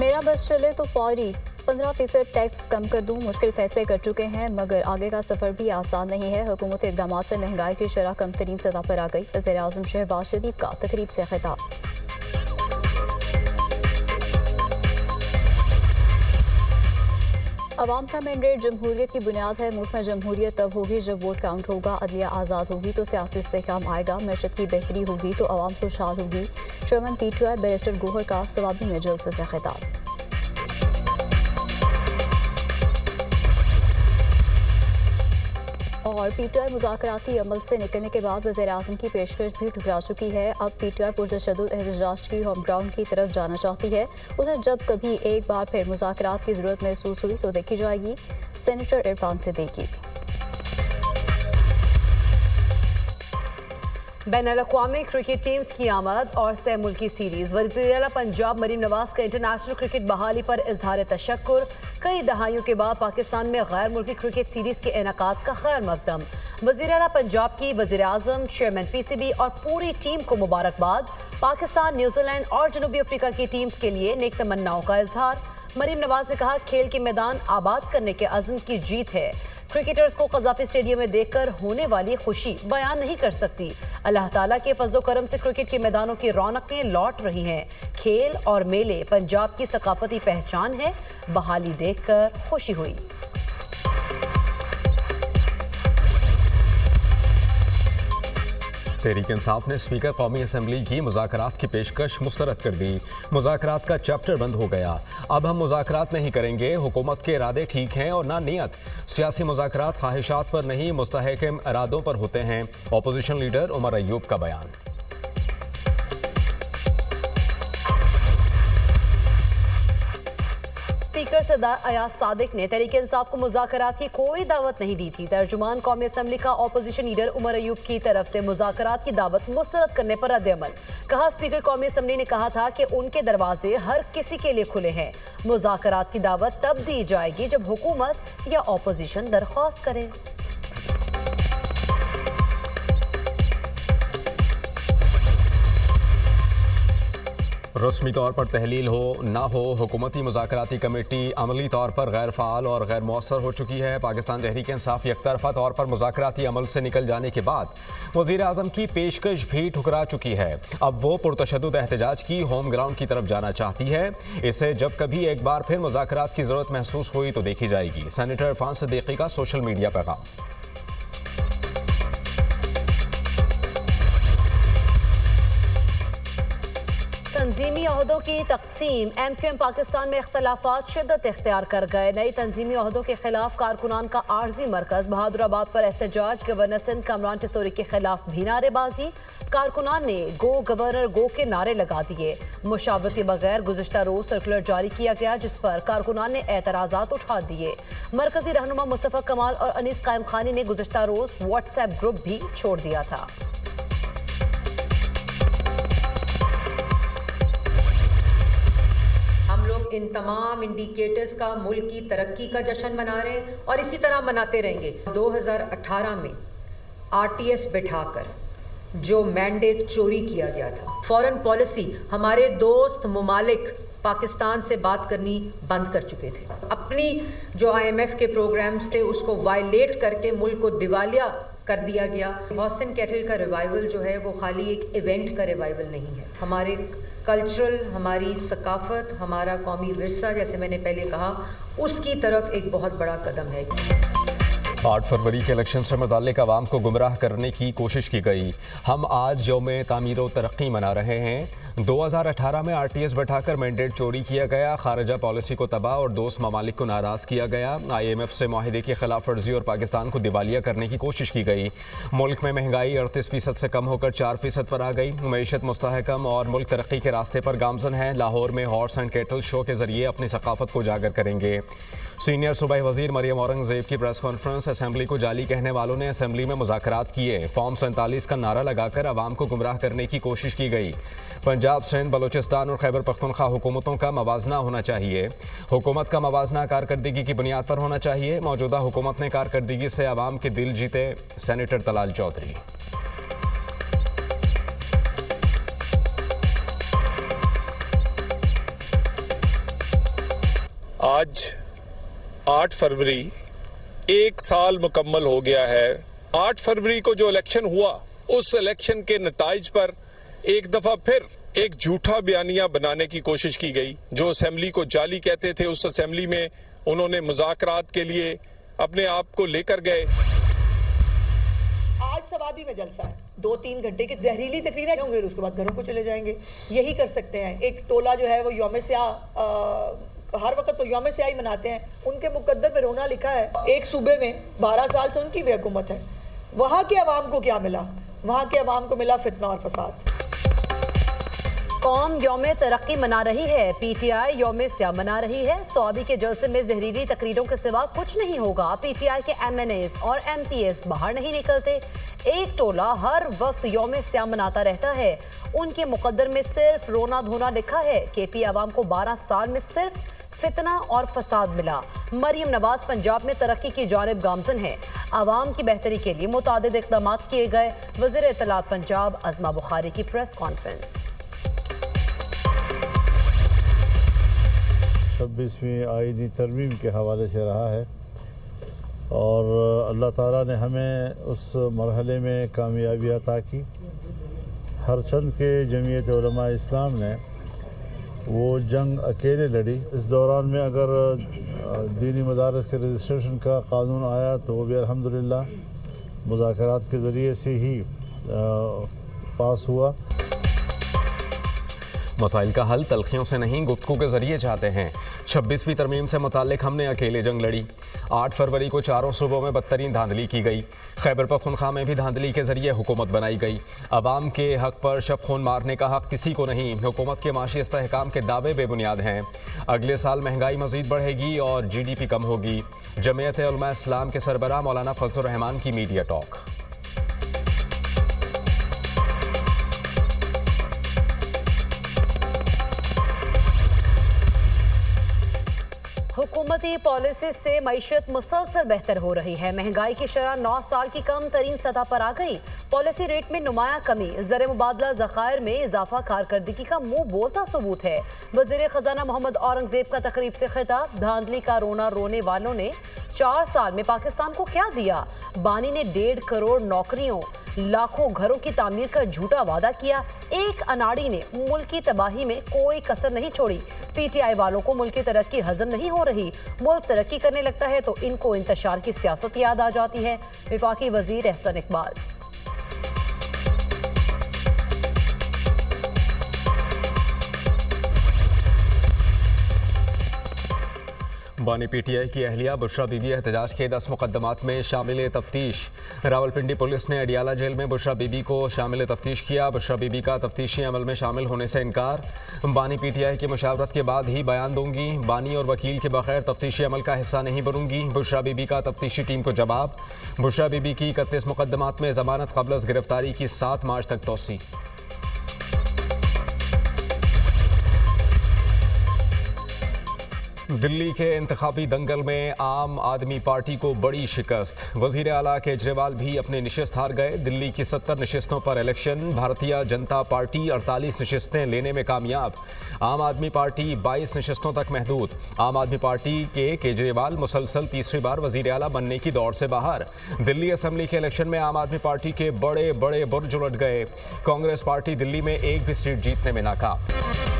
मेरा बस चले तो फौरी 15% टैक्स कम कर दूं। मुश्किल फैसले कर चुके हैं मगर आगे का सफ़र भी आसान नहीं है। हुकूमती इक़दाम से महंगाई की शरह कम तरीन सतह पर आ गई। वज़ीर-ए-आज़म शहबाज शरीफ का तकरीब से खिताब। अवाम का मैंडेट जमहूरियत की बुनियाद है। मुल्क में जमहूरियत तब होगी जब वोट काउंट होगा, अदलिया आज़ाद होगी तो सियासी इस्तेहकाम आएगा, मैशत की बेहतरी होगी तो अवाम खुशहाल होगी। चेयरमैन PTI बैरिस्टर गोहर का सवाबी में जलसे से खिताब। और PTI मुज़ाकराती अमल से निकलने के बाद वज़ीर-ए-आज़म की पेशकश भी ठुकरा चुकी है। अब PTI पुरतशद्दुद एहतजाज की होम ग्राउंड की तरफ जाना चाहती है। उसे जब कभी एक बार फिर मुज़ाकरात की ज़रूरत महसूस हुई तो देखी जाएगी। सेनेटर इरफान सिद्दीकी। बैनुल-अक़वामी क्रिकेट टीम्स की आमद और सह मुल्की सीरीज। वज़ीर-ए-आला पंजाब मरीम नवाज का इंटरनेशनल क्रिकेट बहाली पर इजहार तशक्कुर। कई दहाइयों के बाद पाकिस्तान में गैर मुल्की क्रिकेट सीरीज के इनेकाद का खैर मकदम। वज़ीर-ए-आला पंजाब की वज़ीर-ए-आज़म, चेयरमैन PCB और पूरी टीम को मुबारकबाद। पाकिस्तान, न्यूजीलैंड और जनूबी अफ्रीका की टीम्स के लिए नेक तमन्नाओं का इजहार। मरीम नवाज ने कहा, खेल के मैदान आबाद करने के अज़्म की जीत है। क्रिकेटर्स को क़ज़ाफ़ी स्टेडियम में देखकर होने वाली खुशी बयान नहीं कर सकती। अल्लाह ताला के फज़्ल करम से क्रिकेट के मैदानों की रौनकें लौट रही हैं। खेल और मेले पंजाब की सकाफती पहचान है। बहाली देखकर खुशी हुई। तहरीक इंसाफ ने स्पीकर कौमी असम्बली की मुज़ाकरात की पेशकश मुस्तरद कर दी। मुज़ाकरात का चैप्टर बंद हो गया। अब हम मुज़ाकरात नहीं करेंगे। हुकूमत के इरादे ठीक हैं और ना नियत। सियासी मुज़ाकरात ख्वाहिशात पर नहीं, मुस्तहकम इरादों पर होते हैं। अपोजिशन लीडर उमर अयूब का बयान। स्पीकर सरदार अयाज सादिक ने तहरीक इंसाफ को मुज़ाकरात की कोई दावत नहीं दी थी। तर्जुमान कौमी असम्बली का अपोजिशन लीडर उमर अयूब की तरफ से मुज़ाकरात की दावत मुस्तरद करने पर रद्द-ए-अमल। कहा, स्पीकर कौमी असम्बली ने कहा था कि उनके दरवाजे हर किसी के लिए खुले हैं। मुज़ाकरात की दावत तब दी जाएगी जब हुकूमत या अपोजिशन दरख्वास्त करे। रस्मी तौर पर तहलील हो ना हो, हुकूमती मुज़ाकराती कमेटी अमली तौर पर गैर फ़ाल और गैर मौसर हो चुकी है। पाकिस्तान तहरीक इंसाफ यकतरफा तौर पर मुज़ाकराती अमल से निकल जाने के बाद वज़ीर-ए-आज़म की पेशकश भी ठुकरा चुकी है। अब वो पुरतशद्दुद एहतजाज की होम ग्राउंड की तरफ जाना चाहती है। इसे जब कभी एक बार फिर मुज़ाकरात की ज़रूरत महसूस हुई तो देखी जाएगी। सेनेटर इरफान सिद्दीकी का सोशल मीडिया पैगाम। तंजीमी ओहदों की तकसीम। MQM पाकिस्तान में इख्तलाफात शिद्दत इख्तियार कर गए। नई तंजीमी ओहदों के खिलाफ कारकुनान का आर्जी मरकज। बहादुराबाद पर एहतजाज। गवर्नर सिंध कमरान टिसोरी के खिलाफ भी नारेबाजी। कारकुनान ने गो गवर्नर गो के नारे लगा दिए। मुशावरती बगैर गुज़िश्ता रोज सर्कुलर जारी किया गया जिस पर कारकुनान ने एतराज़ात उठा दिए। मरकजी रहनुमा मुस्तफ़ा कमाल और अनीस कायम खानी ने गुज़िश्ता रोज व्हाट्सएप ग्रुप भी छोड़ दिया था। इन तमाम इंडिकेटर्स का मुल्क की तरक्की का जश्न मना रहे हैं और इसी तरह मनाते रहेंगे। 2018 में RTS बिठाकर जो मैंडेट चोरी किया गया था, फॉरेन पॉलिसी हमारे दोस्त मुमालिक पाकिस्तान से बात करनी बंद कर चुके थे। अपनी जो IMF के प्रोग्राम्स थे उसको वायलेट करके मुल्क को दिवालिया कर दिया गया। हॉसन कैटल का रिवाइवल जो है वो खाली एक इवेंट का रिवाइवल नहीं है। हमारे कल्चरल, हमारी सकाफत, हमारा कौमी विरसा, जैसे मैंने पहले कहा, उसकी तरफ एक बहुत बड़ा कदम है। 8 फरवरी के इलेक्शन से मुताल्लिक आवाम को गुमराह करने की कोशिश की गई। हम आज यौम तामीर व तरक्की मना रहे हैं। 2018 में RTS बैठाकर मैंडेट चोरी किया गया। खारजा पॉलिसी को तबाह और दोस्त ममालिक को नाराज़ किया गया। IMF से माहिदे की खिलाफ वर्जी और पाकिस्तान को दिवालिया करने की कोशिश की गई। मुल्क में महंगाई 38% से कम होकर 4% पर आ गई। मईशत मुस्तहकम और मुल्क तरक्की के रास्ते पर गामजन है। लाहौर में हॉर्स एंड कैटल शो के जरिए अपनी सकाफत को उजागर करेंगे। सीनियर सूबाई वजीर मरियम औरंगजेब की प्रेस कॉन्फ्रेंस। असेंबली को जाली कहने वालों ने असेंबली में मुज़ाकरात किए। फॉर्म 47 का नारा लगाकर आवाम को गुमराह करने की कोशिश की गई। पंजाब, सिंध, बलूचिस्तान और खैबर पख्तूनख्वा हुकूमतों का मवाजना होना चाहिए। हुकूमत का मवाजना कारकर्दगी की बुनियाद पर होना चाहिए। मौजूदा हुकूमत ने कारकर्दगी से आवाम के दिल जीते। सेनेटर तलाल चौधरी। आज 8 फरवरी 1 साल मुकम्मल हो गया है। 8 फरवरी को जो इलेक्शन हुआ, उस इलेक्शन के नताइज पर एक दफा फिर एक झूठा बयानिया बनाने की कोशिश की गई। जो असेंबली को जाली कहते थे, उस असेंबली में उन्होंने मुज़ाकरात के लिए अपने आप को लेकर गए। आज सवाबी में जलसा है, 2-3 घंटे की जहरीली तकरीरें होंगे, उसके बाद घरों को चले जाएंगे। यही कर सकते हैं। एक टोला जो है वो यौम स्याह, हर वक्त तो यौम स्याह ही मनाते हैं, उनके मुकद्दर में रोना लिखा है। एक सूबे में 12 साल से उनकी भी हुकूमत है, वहाँ के अवाम को क्या मिला? वहाँ के अवाम को मिला फितना और फसाद। कौम यौम तरक्की मना रही है, पीटीआई यौम स्याह मना रही है। सौदी के जलसे में जहरीली तकरीरों के सिवा कुछ नहीं होगा। पीटीआई के एमएनएस और एमपीएस बाहर नहीं निकलते। एक टोला हर वक्त यौम स्याह मनाता रहता है। उनके मुकद्दर में सिर्फ रोना धोना लिखा है। केपी अवाम को 12 साल में सिर्फ फितना और फसाद मिला। मरियम नवाज पंजाब में तरक्की की जानिब गामजन है। अवाम की बेहतरी के लिए मुतादिद इक़दाम किए गए। वज़ीर इत्तलात पंजाब अज़मा बुखारी की प्रेस कॉन्फ्रेंस। 26वीं आईनी तरमीम के हवाले से रहा है और अल्लाह ताला ने हमें उस मरहले में कामयाबी अता की। हर चंद के जमीयत उलमा इस्लाम ने वो जंग अकेले लड़ी। इस दौरान में अगर दीनी मदारस के रजिस्ट्रेशन का कानून आया तो वो भी अल्हम्दुलिल्लाह मुज़ाकरात के ज़रिए से ही पास हुआ। मसाइल का हल तलखियों से नहीं, गुफ्तगू के जरिए चाहते हैं। 26वीं तरमीम से मुताल्लिक हमने अकेले जंग लड़ी। 8 फरवरी को चारों सूबों में बदतरीन धांधली की गई। खैबर पख्तूनख्वा में भी धांधली के जरिए हुकूमत बनाई गई। अवाम के हक पर शब खून मारने का हक किसी को नहीं। हुकूमत के माशी इस्तेहकाम के दावे बेबुनियाद हैं। अगले साल महंगाई मजीद बढ़ेगी और GDP कम होगी। जमीयत उलमा इस्लाम के सरबराह मौलाना फजलुर रहमान की मीडिया टॉक। हुकूमती पॉलिसी से मईशत मुसलसल बेहतर हो रही है। महंगाई की शरह 9 साल की कम तरीन सतह पर आ गई। पॉलिसी रेट में नुमाया कमी, ज़र मुबादला ज़खायर में इजाफा कारकर्दगी का मुंह बोलता सबूत है। वज़ीर ख़जाना मोहम्मद औरंगज़ेब का तकरीब से खिताब। धांधली का रोना रोने वालों ने 4 साल में पाकिस्तान को क्या दिया? बानी ने 1.5 करोड़ नौकरियों, लाखों घरों की तामीर का झूठा वादा किया। एक अनाड़ी ने मुल्क की तबाही में कोई कसर नहीं छोड़ी। पीटीआई वालों को मुल्क की तरक्की हजम नहीं हो रही। मुल्क तरक्की करने लगता है तो इनको इंतशार की सियासत याद आ जाती है। वफाकी वजीर एहसन इकबाल। बानी पीटीआई की अहलिया बुशरा बीबी एहतजाज के 10 मुकदमात में शामिल तफ्तीश। रावलपिंडी पुलिस ने अडियाला जेल में बुशरा बीबी को शामिल तफ्तीश किया। बुशरा बीबी का तफ्तीशी अमल में शामिल होने से इनकार। बानी पीटीआई की मुशावरत के बाद ही बयान दूंगी। बानी और वकील के बगैर तफ्तीशी अमल का हिस्सा नहीं बनूंगी। बुशरा बीबी का तफ्तीशी टीम को जवाब। बुशरा बीबी की 31 मुकदमात में जमानत कबल गिरफ्तारी की 7 मार्च तक तोसी। दिल्ली के इंतखाबी दंगल में आम आदमी पार्टी को बड़ी शिकस्त। वजीर आला केजरीवाल भी अपनी निशिस्त हार गए। दिल्ली की 70 निशिस्तों पर इलेक्शन। भारतीय जनता पार्टी 48 निशिस्तें लेने में कामयाब। आम आदमी पार्टी 22 निशिस्तों तक महदूद। आम आदमी पार्टी के केजरीवाल मुसलसल तीसरी बार वजीर आला बनने की दौड़ से बाहर। दिल्ली असेंबली के इलेक्शन में आम आदमी पार्टी के बड़े बड़े बुर्ज उलट गए। कांग्रेस पार्टी दिल्ली में एक भी सीट जीतने में नाकाम।